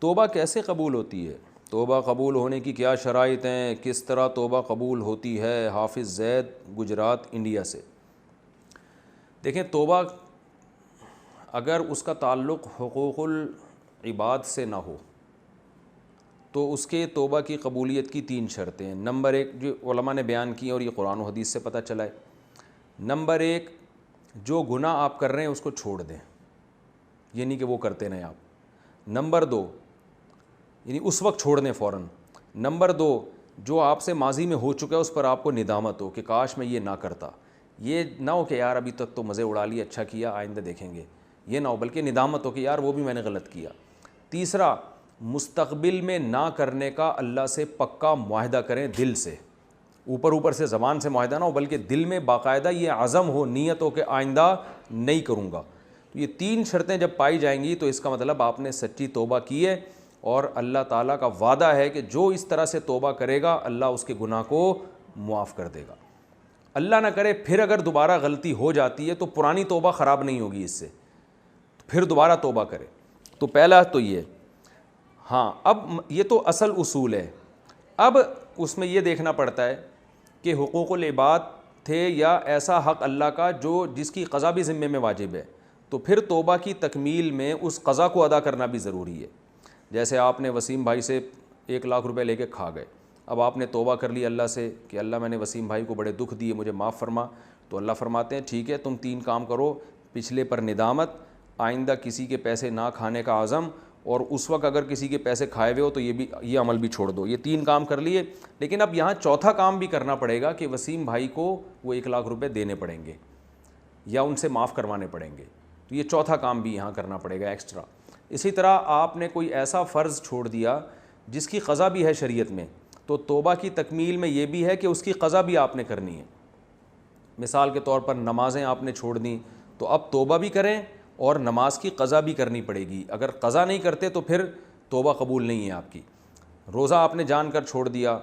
توبہ کیسے قبول ہوتی ہے؟ توبہ قبول ہونے کی کیا شرائط ہیں؟ کس طرح توبہ قبول ہوتی ہے؟ حافظ زید، گجرات، انڈیا سے۔ دیکھیں، توبہ اگر اس کا تعلق حقوق العباد سے نہ ہو تو اس کے توبہ کی قبولیت کی 3 شرطیں ہیں۔ نمبر 1 جو علماء نے بیان کی اور یہ قرآن و حدیث سے پتہ چلا ہے، نمبر 1 جو گناہ آپ کر رہے ہیں اس کو چھوڑ دیں، یہ نہیں کہ وہ کرتے رہیں آپ۔ نمبر 2 یعنی اس وقت چھوڑ دیں فوراً۔ نمبر 2 جو آپ سے ماضی میں ہو چکا ہے اس پر آپ کو ندامت ہو کہ کاش میں یہ نہ کرتا، یہ نہ ہو کہ یار ابھی تک تو مزے اڑا لیے، اچھا کیا، آئندہ دیکھیں گے، یہ نہ ہو، بلکہ ندامت ہو کہ یار وہ بھی میں نے غلط کیا۔ تیسرا، مستقبل میں نہ کرنے کا اللہ سے پکا معاہدہ کریں دل سے، اوپر سے زبان سے معاہدہ نہ ہو بلکہ دل میں باقاعدہ یہ عزم ہو، نیت ہو کہ آئندہ نہیں کروں گا۔ تو یہ 3 شرطیں جب پائی جائیں گی تو اس کا مطلب آپ نے سچی توبہ کی ہے، اور اللہ تعالیٰ کا وعدہ ہے کہ جو اس طرح سے توبہ کرے گا اللہ اس کے گناہ کو معاف کر دے گا۔ اللہ نہ کرے پھر اگر دوبارہ غلطی ہو جاتی ہے تو پرانی توبہ خراب نہیں ہوگی اس سے، پھر دوبارہ توبہ کرے۔ تو پہلا تو یہ، ہاں اب یہ تو اصل اصول ہے۔ اب اس میں یہ دیکھنا پڑتا ہے کہ حقوق العباد تھے یا ایسا حق اللہ کا جس کی قضا بھی ذمے میں واجب ہے، تو پھر توبہ کی تکمیل میں اس قضا کو ادا کرنا بھی ضروری ہے۔ جیسے آپ نے وسیم بھائی سے 1 لاکھ روپے لے کے کھا گئے، اب آپ نے توبہ کر لی اللہ سے کہ اللہ میں نے وسیم بھائی کو بڑے دکھ دیے، مجھے معاف فرما، تو اللہ فرماتے ہیں ٹھیک ہے تم 3 کام کرو، پچھلے پر ندامت، آئندہ کسی کے پیسے نہ کھانے کا عزم، اور اس وقت اگر کسی کے پیسے کھائے ہوئے ہو تو یہ عمل بھی چھوڑ دو۔ یہ 3 کام کر لیے، لیکن اب یہاں چوتھا کام بھی کرنا پڑے گا کہ وسیم بھائی کو وہ 1 لاکھ روپے دینے پڑیں گے یا ان سے معاف کروانے پڑیں گے، تو یہ چوتھا کام بھی یہاں کرنا پڑے گا ایکسٹرا۔ اسی طرح آپ نے کوئی ایسا فرض چھوڑ دیا جس کی قضا بھی ہے شریعت میں، تو توبہ کی تکمیل میں یہ بھی ہے کہ اس کی قضا بھی آپ نے کرنی ہے۔ مثال کے طور پر نمازیں آپ نے چھوڑ دیں تو اب توبہ بھی کریں اور نماز کی قضا بھی کرنی پڑے گی، اگر قضا نہیں کرتے تو پھر توبہ قبول نہیں ہے آپ کی۔ روزہ آپ نے جان کر چھوڑ دیا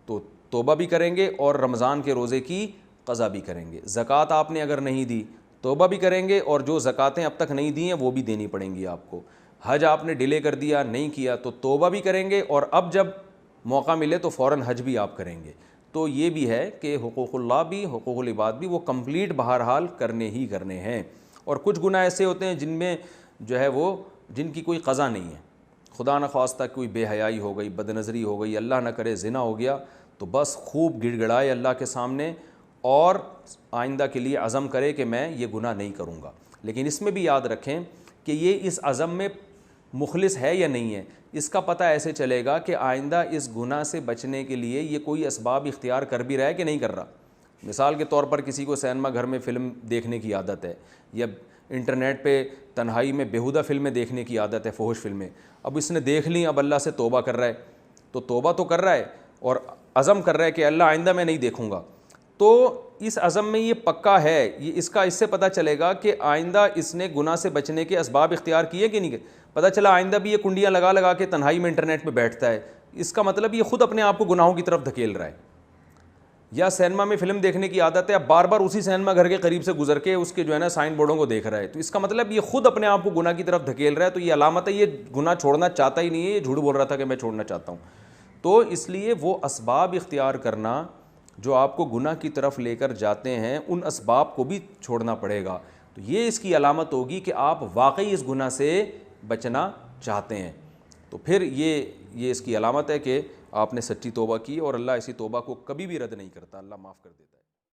تو توبہ بھی کریں گے اور رمضان کے روزے کی قضا بھی کریں گے۔ زکوٰۃ آپ نے اگر نہیں دی توبہ بھی کریں گے، اور جو زکوٰتیں اب تک نہیں دی ہیں وہ بھی دینی پڑیں گی آپ کو۔ حج آپ نے ڈیلے کر دیا، نہیں کیا، تو توبہ بھی کریں گے، اور اب جب موقع ملے تو فوراً حج بھی آپ کریں گے۔ تو یہ بھی ہے کہ حقوق اللہ بھی، حقوق العباد بھی وہ کمپلیٹ بہرحال کرنے ہی کرنے ہیں۔ اور کچھ گناہ ایسے ہوتے ہیں جن میں جو ہے وہ جن کی کوئی قضا نہیں ہے، خدا نہ خواستہ کوئی بے حیائی ہو گئی، بد نظری ہو گئی، اللہ نہ کرے زنا ہو گیا، تو بس خوب گڑ گڑائے اللہ کے سامنے اور آئندہ کے لیے عزم کرے کہ میں یہ گناہ نہیں کروں گا۔ لیکن اس میں بھی یاد رکھیں کہ یہ اس عزم میں مخلص ہے یا نہیں ہے، اس کا پتہ ایسے چلے گا کہ آئندہ اس گناہ سے بچنے کے لیے یہ کوئی اسباب اختیار کر بھی رہا ہے کہ نہیں کر رہا۔ مثال کے طور پر کسی کو سینما گھر میں فلم دیکھنے کی عادت ہے، یا انٹرنیٹ پہ تنہائی میں بیہودہ فلمیں دیکھنے کی عادت ہے، فحش فلمیں، اب اس نے دیکھ لیں، اب اللہ سے توبہ کر رہا ہے، تو توبہ تو کر رہا ہے اور عزم کر رہا ہے کہ اللہ آئندہ میں نہیں دیکھوں گا، تو اس عزم میں یہ پکا ہے، یہ اس سے پتہ چلے گا کہ آئندہ اس نے گناہ سے بچنے کے اسباب اختیار کیے کہ نہیں۔ پتہ چلا آئندہ بھی یہ کنڈیاں لگا لگا کے تنہائی میں انٹرنیٹ پہ بیٹھتا ہے، اس کا مطلب یہ خود اپنے آپ کو گناہوں کی طرف دھکیل رہا ہے۔ یا سینما میں فلم دیکھنے کی عادت ہے، اب بار بار اسی سینما گھر کے قریب سے گزر کے اس کے جو ہے نا سائن بورڈوں کو دیکھ رہا ہے، تو اس کا مطلب یہ خود اپنے آپ کو گناہ کی طرف دھکیل رہا ہے، تو یہ علامت ہے یہ گناہ چھوڑنا چاہتا ہی نہیں ہے، یہ جھوٹ بول رہا تھا کہ میں چھوڑنا چاہتا ہوں۔ تو اس لیے وہ اسباب اختیار کرنا جو آپ کو گناہ کی طرف لے کر جاتے ہیں، ان اسباب کو بھی چھوڑنا پڑے گا، تو یہ اس کی علامت ہوگی کہ آپ واقعی اس گناہ سے بچنا چاہتے ہیں۔ تو پھر یہ اس کی علامت ہے کہ آپ نے سچی توبہ کی، اور اللہ ایسی توبہ کو کبھی بھی رد نہیں کرتا، اللہ معاف کر دیتا ہے۔